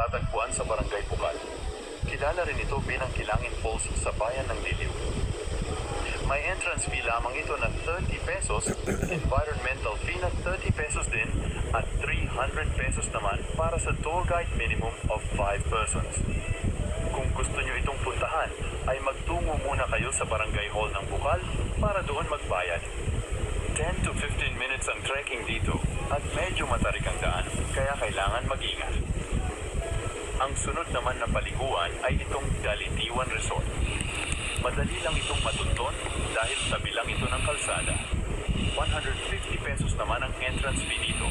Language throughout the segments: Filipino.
Matatagpuan sa Barangay Bukal. Kilala rin ito bilang Kilangin Falls sa bayan ng Liliw. May entrance fee lamang ito na 30 pesos, environmental fee na 30 pesos din, at 300 pesos naman para sa tour guide minimum of 5 persons. Kung gusto nyo itong puntahan, ay magtungo muna kayo sa Barangay Hall ng Bukal para doon magbayad. 10 to 15 minutes ang trekking dito at medyo matarik ang daan, kaya kailangan mag-ingat. Ang sunod naman na paliguan ay itong Dalitiwan Resort. Madali lang itong matunton dahil tabi lang ito ng kalsada. 150 pesos naman ang entrance fee dito.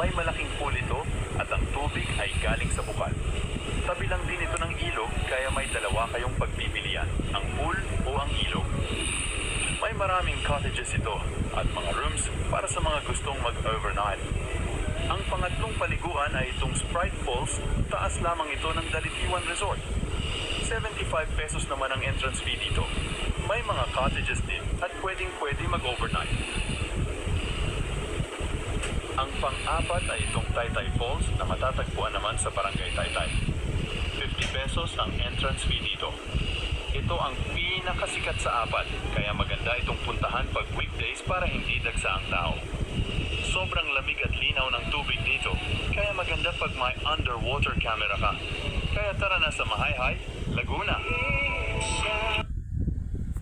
May malaking pool ito at ang tubig ay galing sa bukal. Tabi lang din ito ng ilog kaya may dalawa kayong pagpipilian, ang pool o ang ilog. May maraming cottages ito at mga rooms para sa mga gustong mag-overnight. Ang pangatlong paliguan ay itong Sprite Falls, taas lamang ito ng Dalitiwan Resort. 75 pesos naman ang entrance fee dito. May mga cottages din at pwedeng-pwede mag-overnight. Ang pang-apat ay itong Taytay Falls na matatagpuan naman sa Barangay Taytay. 50 pesos ang entrance fee dito. Ito ang pinakasikat sa apat, kaya maganda itong puntahan pag weekdays para hindi dagsa ang tao. Sobrang lamig at linaw ng tubig dito, kaya maganda pag may underwater camera ka. Kaya tara na sa Mahayhay, Laguna!